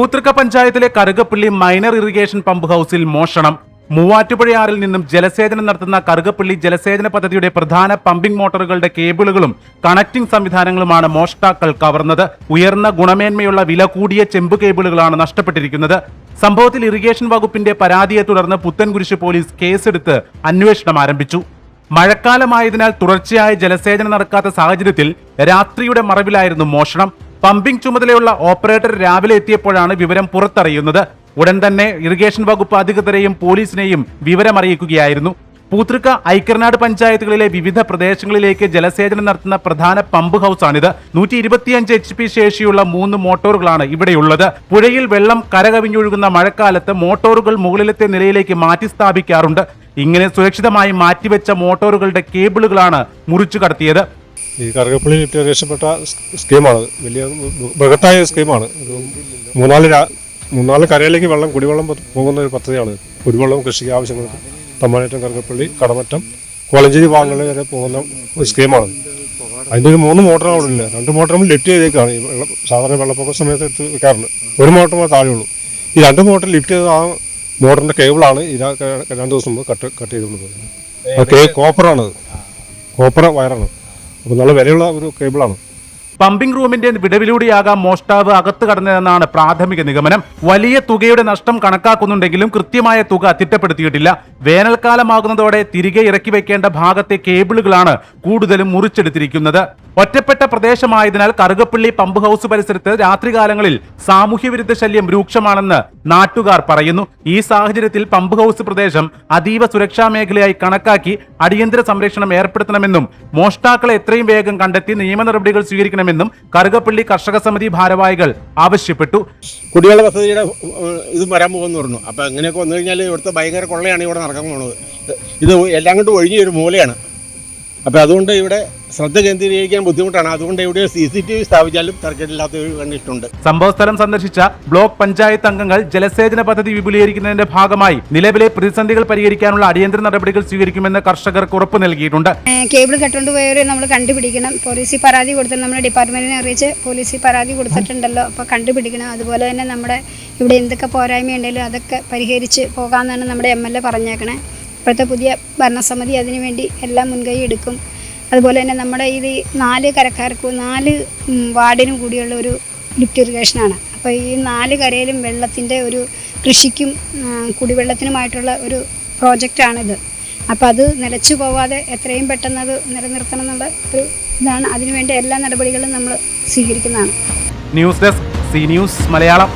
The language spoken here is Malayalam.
പൂത്തൃക്ക പഞ്ചായത്തിലെ കറുകപ്പള്ളി മൈനർ ഇറിഗേഷൻ പമ്പ് ഹൌസിൽ മോഷണം. മൂവാറ്റുപുഴയാറിൽ നിന്നും ജലസേചനം നടത്തുന്ന കറുകപ്പള്ളി ജലസേചന പദ്ധതിയുടെ പ്രധാന പമ്പിംഗ് മോട്ടോറുകളുടെ കേബിളുകളും കണക്ടിംഗ് സംവിധാനങ്ങളുമാണ് മോഷ്ടാക്കൾ കവർന്നത്. ഉയർന്ന ഗുണമേന്മയുള്ള വില കൂടിയ ചെമ്പ് കേബിളുകളാണ് നഷ്ടപ്പെട്ടിരിക്കുന്നത്. സംഭവത്തിൽ ഇറിഗേഷൻ വകുപ്പിന്റെ പരാതിയെ തുടർന്ന് പുത്തൻകുരിശ് പോലീസ് കേസെടുത്ത് അന്വേഷണം ആരംഭിച്ചു. മഴക്കാലമായതിനാൽ തുടർച്ചയായ ജലസേചനം നടക്കാത്ത സാഹചര്യത്തിൽ രാത്രിയുടെ മറവിലായിരുന്നു മോഷണം. പമ്പിംഗ് ചുമതലയുള്ള ഓപ്പറേറ്റർ രാവിലെ എത്തിയപ്പോഴാണ് വിവരം പുറത്തറിയുന്നത്. ഉടൻ തന്നെ ഇറിഗേഷൻ വകുപ്പ് അധികൃതരെയും പോലീസിനെയും വിവരമറിയിക്കുകയായിരുന്നു. പൂത്തൃക്ക ഐക്കർനാട് പഞ്ചായത്തുകളിലെ വിവിധ പ്രദേശങ്ങളിലേക്ക് ജലസേചനം നടത്തുന്ന പ്രധാന പമ്പ് ഹൌസാണിത്. 125 HP ശേഷിയുള്ള 3 മോട്ടോറുകളാണ് ഇവിടെയുള്ളത്. പുഴയിൽ വെള്ളം കരകവിഞ്ഞൊഴുകുന്ന മഴക്കാലത്ത് മോട്ടോറുകൾ മുകളിലത്തെ നിലയിലേക്ക് മാറ്റി സ്ഥാപിക്കാറുണ്ട്. ഇങ്ങനെ സുരക്ഷിതമായി മാറ്റിവെച്ച മോട്ടോറുകളുടെ കേബിളുകളാണ് മുറിച്ചു കടത്തിയത്. ഈ കറുകപ്പള്ളി ലിഫ്റ്റ് ഇറിഗേഷൻപ്പെട്ട സ്കീമാണ്. വലിയ ബൃഹത്തായ സ്കീമാണ്. മൂന്നാല് കരയിലേക്ക് വെള്ളം കുടിവെള്ളം പോകുന്ന ഒരു പദ്ധതിയാണ്. കുടിവെള്ളവും കൃഷിക്ക് ആവശ്യങ്ങൾക്ക് തമ്മാനേറ്റം, കറുകപ്പള്ളി, കടമറ്റം, കോളഞ്ചേരി ഭാഗങ്ങളിൽ വരെ പോകുന്ന ഒരു സ്കീമാണ്. അതിൻ്റെ ഒരു 3 മോട്ടറാണ് അവിടെ ഇല്ല. 2 മോട്ടറും ലിഫ്റ്റ് ചെയ്തേക്കാണ്. ഈ സാധാരണ വെള്ളപ്പൊക്ക സമയത്ത് എടുത്ത് വെക്കാറുണ്ട്. ഒരു മോട്ടർ താഴെയുള്ളൂ. ഈ 2 മോട്ടർ ലിഫ്റ്റ് ചെയ്ത ആ മോട്ടറിൻ്റെ കേബിളാണ് 2 ദിവസം മുമ്പ് കട്ട് ചെയ്തുകൊണ്ട് പോയത്. കോപ്പറാണത്, കോപ്പർ വയറാണ്. അപ്പോൾ നല്ല വിലയുള്ള ഒരു കേബിളാണ്. പമ്പിംഗ് റൂമിന്റെ വിടവിലൂടെയാകാം മോഷ്ടാവ് അകത്ത് കടന്നതെന്നാണ് പ്രാഥമിക നിഗമനം. വലിയ തുകയുടെ നഷ്ടം കണക്കാക്കുന്നുണ്ടെങ്കിലും കൃത്യമായ തുക തിട്ടപ്പെടുത്തിയിട്ടില്ല. വേനൽക്കാലമാകുന്നതോടെ തിരികെ ഇറക്കി വെക്കേണ്ട ഭാഗത്തെ കേബിളുകളാണ് കൂടുതലും മുറിച്ചെടുത്തിരിക്കുന്നത്. ഒറ്റപ്പെട്ട പ്രദേശമായതിനാൽ കറുകപ്പള്ളി പമ്പ് ഹൌസ് പരിസരത്ത് രാത്രികാലങ്ങളിൽ സാമൂഹ്യവിരുദ്ധ ശല്യം രൂക്ഷമാണെന്ന് നാട്ടുകാർ പറയുന്നു. ഈ സാഹചര്യത്തിൽ പമ്പ് ഹൌസ് പ്രദേശം അതീവ സുരക്ഷാ മേഖലയായി കണക്കാക്കി അടിയന്തര സംരക്ഷണം ഏർപ്പെടുത്തണമെന്നും മോഷ്ടാക്കളെ എത്രയും വേഗം കണ്ടെത്തി നിയമ നടപടികൾ സ്വീകരിക്കണമെന്നും കറുകപ്പള്ളി കർഷക സമിതി ഭാരവാഹികൾ ആവശ്യപ്പെട്ടു. കുടിവെള്ള പദ്ധതിയുടെ ഇത് വരാൻ പോകുമെന്ന് പറഞ്ഞു. അപ്പോൾ അങ്ങനെയൊക്കെ വന്നു കഴിഞ്ഞാൽ ഇവിടുത്തെ ഭയങ്കര കൊള്ളയാണ് ഇവിടെ നടക്കാൻ പോകുന്നത്. ഇത് എല്ലാം കൊണ്ട് ഒഴിഞ്ഞ ഒരു മൂലയാണ്. അപ്പോൾ അതുകൊണ്ട് ഇവിടെ ശ്രദ്ധ കേന്ദ്രീകരിക്കാൻ ബുദ്ധിമുട്ടാണ്. അതുകൊണ്ട് ഇവിടെ CCTV സ്ഥാപിച്ചാലും തർക്കമില്ലാത്ത ഒരു കണ്ടിട്ടുണ്ട്. സംഭവസ്ഥലം സന്ദർശിച്ച ബ്ലോക്ക് പഞ്ചായത്ത് അംഗങ്ങൾ ജലസേചന പദ്ധതി വിപുലീകരിക്കുന്നതിന്റെ ഭാഗമായി നിലവിലെ പ്രതിസന്ധികൾ പരിഹരിക്കാനുള്ള അടിയന്തര നടപടികൾ സ്വീകരിക്കുമെന്ന് കർഷകർക്ക് ഉറപ്പ് നൽകിയിട്ടുണ്ട്. കേബിൾ കെട്ടുകൊണ്ട് പോയവരെ നമ്മൾ കണ്ടുപിടിക്കണം. പോലീസിൽ പരാതി കൊടുത്ത് നമ്മുടെ ഡിപ്പാർട്ട്മെന്റിനെ അറിയിച്ച് പോലീസിൽ പരാതി കൊടുത്തിട്ടുണ്ടല്ലോ. അപ്പോൾ കണ്ടുപിടിക്കണം. അതുപോലെ തന്നെ നമ്മുടെ ഇവിടെ എന്തൊക്കെ പോരായ്മയുണ്ടെങ്കിലും അതൊക്കെ പരിഹരിച്ച് പോകാമെന്നാണ് നമ്മുടെ MLA പറഞ്ഞേക്കണേ. ഇപ്പോഴത്തെ പുതിയ ഭരണസമിതി അതിനുവേണ്ടി എല്ലാം മുൻകൈ എടുക്കും. അതുപോലെ തന്നെ നമ്മുടെ ഇത് 4 കരക്കാർക്കും 4 വാർഡിനും കൂടിയുള്ള ഒരു ലിഫ്റ്റ് ഇറിഗേഷനാണ്. അപ്പോൾ ഈ 4 കരയിലും വെള്ളത്തിൻ്റെ ഒരു കൃഷിക്കും കുടിവെള്ളത്തിനുമായിട്ടുള്ള ഒരു പ്രോജക്റ്റാണിത്. അപ്പോൾ അത് നിലച്ചു പോവാതെ എത്രയും പെട്ടെന്ന് അത് നിലനിർത്തണം എന്നുള്ള ഒരു ഇതാണ്. അതിനുവേണ്ടി എല്ലാ നടപടികളും നമ്മൾ സ്വീകരിക്കുന്നതാണ്. News desk, C news Malayalam.